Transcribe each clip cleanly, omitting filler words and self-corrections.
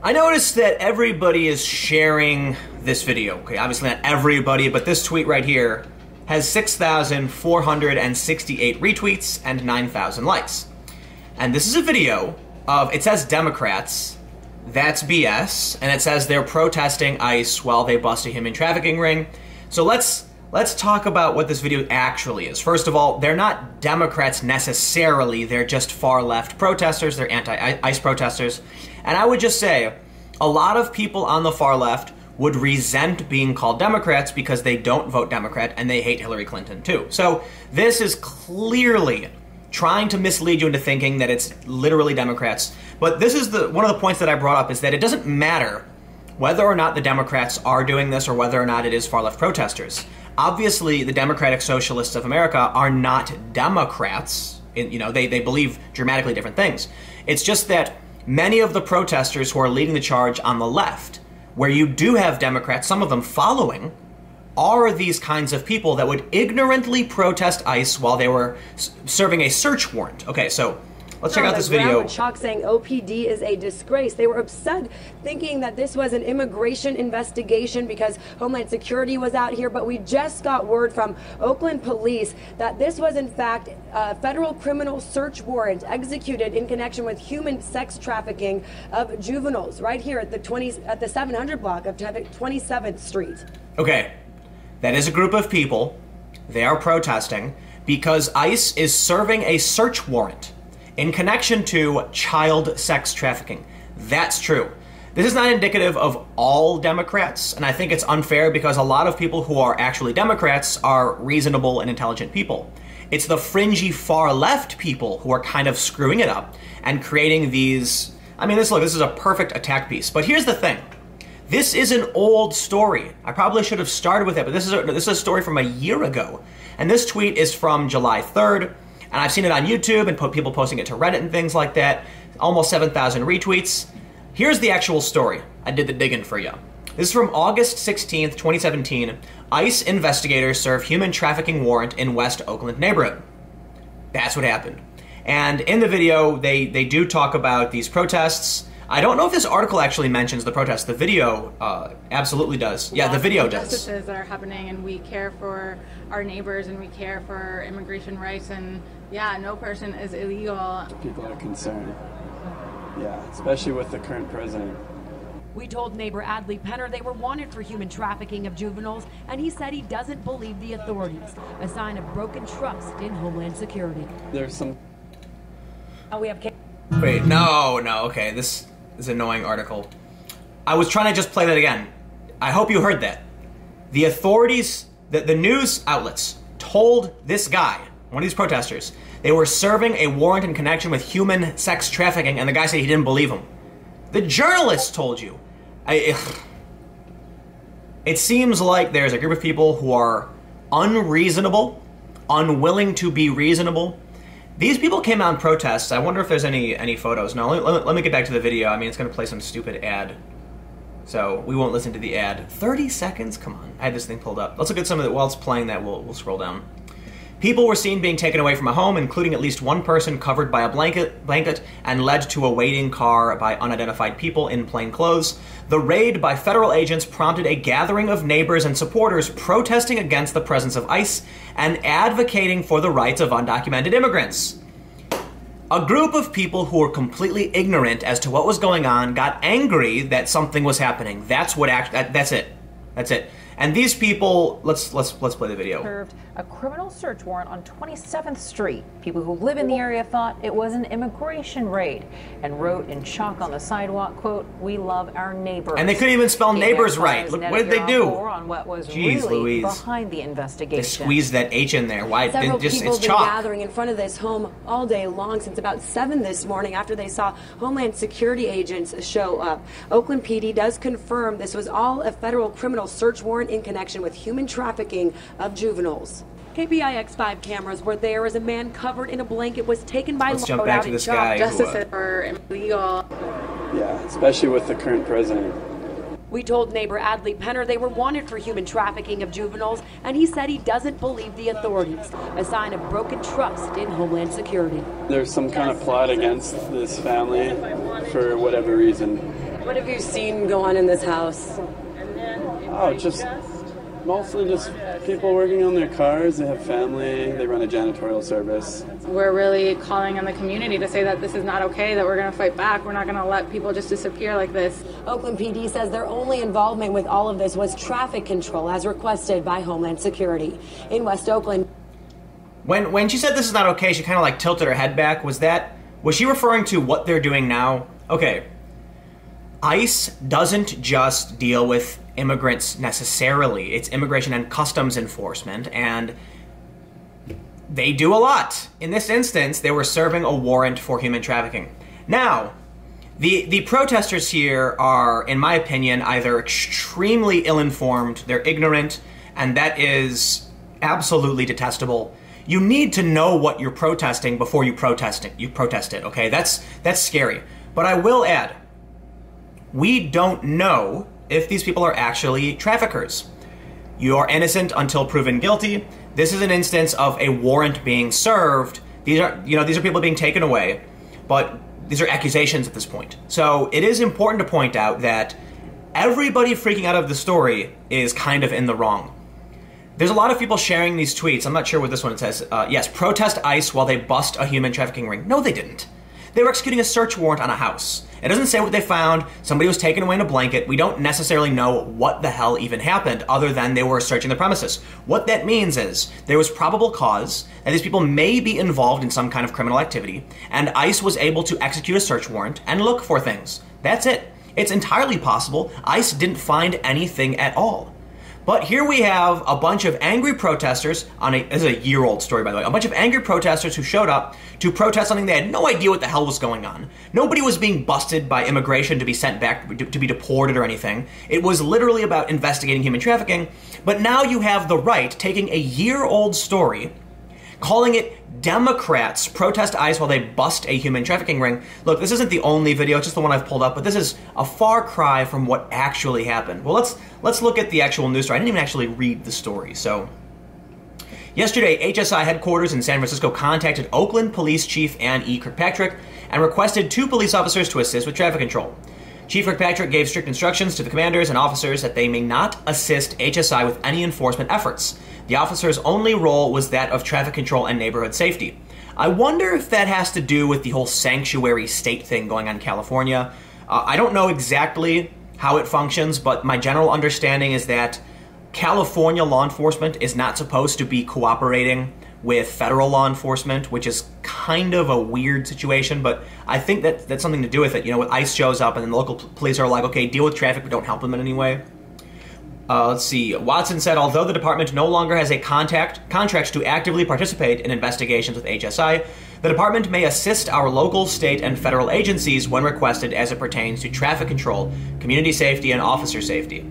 I noticed that everybody is sharing this video. Okay, obviously not everybody, but this tweet right here has 6,468 retweets and 9,000 likes. And this is a video of, it says Democrats, that's BS, and it says they're protesting ICE while they bust a human trafficking ring. So let's talk about what this video actually is. First of all, they're not Democrats necessarily, they're just far-left protesters, they're anti-ICE protesters. And I would just say, a lot of people on the far left would resent being called Democrats because they don't vote Democrat and they hate Hillary Clinton too. So this is clearly trying to mislead you into thinking that it's literally Democrats. But this is one of the points that I brought up, is that it doesn't matter whether or not the Democrats are doing this or whether or not it is far-left protesters. Obviously, the Democratic Socialists of America are not Democrats. They believe dramatically different things. It's just that many of the protesters who are leading the charge on the left, where you do have Democrats, some of them following, are these kinds of people that would ignorantly protest ICE while they were serving a search warrant. Okay, so let's check out this video. Shock saying OPD is a disgrace. They were upset, thinking that this was an immigration investigation because Homeland Security was out here. But we just got word from Oakland police that this was in fact a federal criminal search warrant executed in connection with human sex trafficking of juveniles right here at the 700 block of 27th Street. Okay, that is a group of people. They are protesting because ICE is serving a search warrant in connection to child sex trafficking. That's true. This is not indicative of all Democrats, and I think it's unfair because a lot of people who are actually Democrats are reasonable and intelligent people. It's the fringy far-left people who are kind of screwing it up and creating these... I mean, this is a perfect attack piece. But here's the thing. This is an old story. I probably should have started with it, but this is a story from a year ago. And this tweet is from July 3rd. And I've seen it on YouTube and people posting it to Reddit and things like that. Almost 7,000 retweets. Here's the actual story. I did the digging for you. This is from August 16th, 2017. ICE investigators serve human trafficking warrant in West Oakland neighborhood. That's what happened. And in the video, they do talk about these protests. I don't know if this article actually mentions the protests. The video absolutely does. Yeah, the video does. Injustices that are happening, and we care for our neighbors, and we care for immigration rights, and yeah, no person is illegal. People are concerned. Yeah, especially with the current president. We told neighbor Adley Penner they were wanted for human trafficking of juveniles, and he said he doesn't believe the authorities, a sign of broken trust in Homeland Security. There's some... We have... Wait, no, okay, this is an annoying article. I was trying to just play that again. I hope you heard that. The authorities, the news outlets told this guy, one of these protesters, they were serving a warrant in connection with human sex trafficking, and the guy said he didn't believe him. The journalists told you. It seems like there's a group of people who are unreasonable, unwilling to be reasonable. These people came out in protests. I wonder if there's any photos. No, let me get back to the video. I mean, it's going to play some stupid ad. So we won't listen to the ad. 30 seconds? Come on. I had this thing pulled up. Let's look at some of it. While it's playing that, we'll scroll down. People were seen being taken away from a home, including at least one person covered by a blanket and led to a waiting car by unidentified people in plain clothes. The raid by federal agents prompted a gathering of neighbors and supporters protesting against the presence of ICE and advocating for the rights of undocumented immigrants. A group of people who were completely ignorant as to what was going on got angry that something was happening. That's it. That's it. And these people, let's play the video. Served a criminal search warrant on 27th Street. People who live in the area thought it was an immigration raid and wrote in chalk on the sidewalk, quote, "We love our neighbors." And they couldn't even spell neighbors right. Look, what did they do? On what was Jeez really Louise. behind the investigation. They squeezed that H in there. Why? Several It's people have been chalk. gathering in front of this home all day long since about 7 this morning after they saw Homeland Security agents show up. Oakland PD does confirm this was all a federal criminal search warrant in connection with human trafficking of juveniles. KPIX5 cameras were there as a man covered in a blanket was taken by Let's jump back to this guy. Justices are illegal. Yeah, especially with the current president. We told neighbor Adley Penner they were wanted for human trafficking of juveniles, and he said he doesn't believe the authorities, a sign of broken trust in Homeland Security. There's some kind of plot against this family for whatever reason. What have you seen go on in this house? Oh, just mostly just people working on their cars. They have family. They run a janitorial service. We're really calling on the community to say that this is not okay, that we're going to fight back. We're not going to let people just disappear like this. Oakland PD says their only involvement with all of this was traffic control as requested by Homeland Security. In West Oakland. When she said this is not okay, she kind of like tilted her head back. Was she referring to what they're doing now? Okay. ICE doesn't just deal with immigrants necessarily. It's immigration and customs enforcement, and they do a lot. In this instance, they were serving a warrant for human trafficking. Now, the protesters here are, in my opinion, either extremely ill-informed, they're ignorant, and that is absolutely detestable. You need to know what you're protesting before you protest it, okay? That's scary. But I will add, we don't know if these people are actually traffickers. You are innocent until proven guilty. This is an instance of a warrant being served. These are people being taken away, but these are accusations at this point. So it is important to point out that everybody freaking out of the story is kind of in the wrong. There's a lot of people sharing these tweets. I'm not sure what this one says. Yes, protest ICE while they bust a human trafficking ring. No, they didn't. They were executing a search warrant on a house. It doesn't say what they found. Somebody was taken away in a blanket. We don't necessarily know what the hell even happened other than they were searching the premises. What that means is there was probable cause that these people may be involved in some kind of criminal activity, and ICE was able to execute a search warrant and look for things. That's it. It's entirely possible ICE didn't find anything at all. But here we have a bunch of angry protesters this is a year-old story, by the way, a bunch of angry protesters who showed up to protest something they had no idea what the hell was going on. Nobody was being busted by immigration to be sent back, to be deported or anything. It was literally about investigating human trafficking. But now you have the right taking a year-old story, calling it Democrats protest ICE while they bust a human trafficking ring. Look, this isn't the only video, it's just the one I've pulled up, but this is a far cry from what actually happened. Well, let's look at the actual news story. I didn't even actually read the story. So, yesterday, HSI headquarters in San Francisco contacted Oakland Police Chief Ann E. Kirkpatrick and requested 2 police officers to assist with traffic control. Chief Kirkpatrick gave strict instructions to the commanders and officers that they may not assist HSI with any enforcement efforts. The officers' only role was that of traffic control and neighborhood safety. I wonder if that has to do with the whole sanctuary state thing going on in California. I don't know exactly how it functions, but my general understanding is that California law enforcement is not supposed to be cooperating with federal law enforcement, which is kind of a weird situation, but I think that's something to do with it. You know, when ICE shows up and then the local police are like, okay, deal with traffic, but don't help them in any way. Let's see. Watson said, although the department no longer has a contract to actively participate in investigations with HSI, the department may assist our local, state, and federal agencies when requested as it pertains to traffic control, community safety, and officer safety.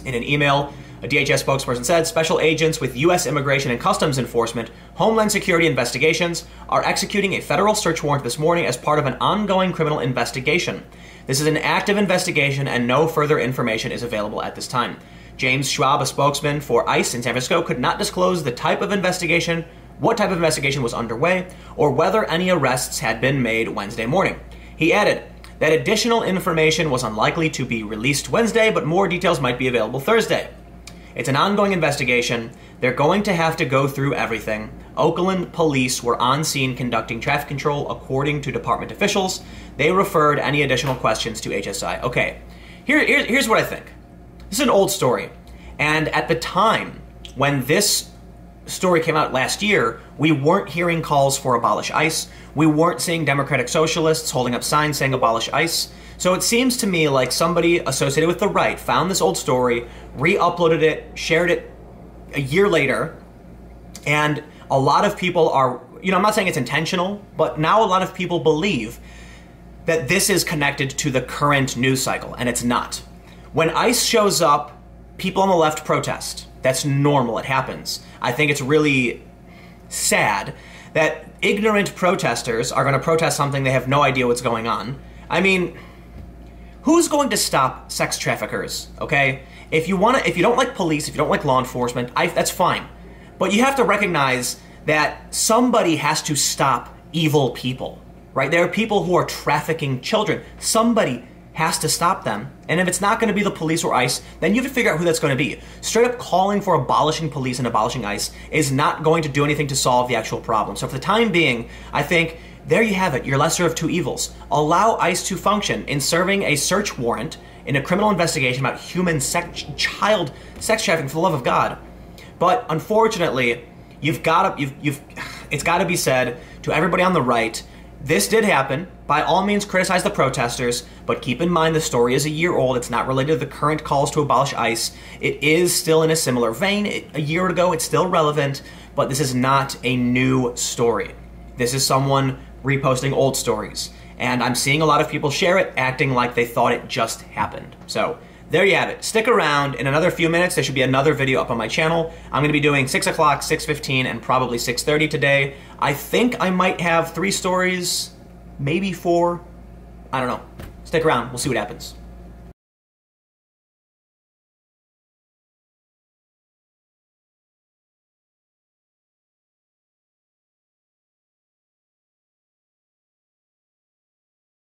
In an email, a DHS spokesperson said, special agents with U.S. Immigration and Customs Enforcement, Homeland Security Investigations are executing a federal search warrant this morning as part of an ongoing criminal investigation. This is an active investigation and no further information is available at this time. James Schwab, a spokesman for ICE in San Francisco, could not disclose what type of investigation was underway, or whether any arrests had been made Wednesday morning. He added that additional information was unlikely to be released Wednesday, but more details might be available Thursday. It's an ongoing investigation. They're going to have to go through everything. Oakland police were on scene conducting traffic control, according to department officials. They referred any additional questions to HSI. Okay, here's what I think. This is an old story. And at the time when this story came out last year, we weren't hearing calls for abolish ICE. We weren't seeing Democratic socialists holding up signs saying abolish ICE. So it seems to me like somebody associated with the right found this old story, re-uploaded it, shared it a year later, and a lot of people are, I'm not saying it's intentional, but now a lot of people believe that this is connected to the current news cycle, and it's not. When ICE shows up, people on the left protest. That's normal, it happens. I think it's really sad that ignorant protesters are going to protest something they have no idea what's going on. I mean, who's going to stop sex traffickers, okay? If you don't like police, if you don't like law enforcement, that's fine. But you have to recognize that somebody has to stop evil people, right? There are people who are trafficking children. Somebody has to stop them. And if it's not going to be the police or ICE, then you have to figure out who that's going to be. Straight up calling for abolishing police and abolishing ICE is not going to do anything to solve the actual problem. So for the time being, I think there you have it, your lesser of two evils. Allow ICE to function in serving a search warrant in a criminal investigation about child sex trafficking, for the love of God. But unfortunately, it's got to be said to everybody on the right, this did happen. By all means, criticize the protesters, but keep in mind the story is a year old. It's not related to the current calls to abolish ICE. It is still in a similar vein. A year ago, it's still relevant, but this is not a new story. This is someone reposting old stories. And I'm seeing a lot of people share it, acting like they thought it just happened. So there you have it. Stick around. In another few minutes, there should be another video up on my channel. I'm going to be doing 6 o'clock, 6:15, and probably 6:30 today. I think I might have 3 stories, maybe 4. I don't know. Stick around. We'll see what happens.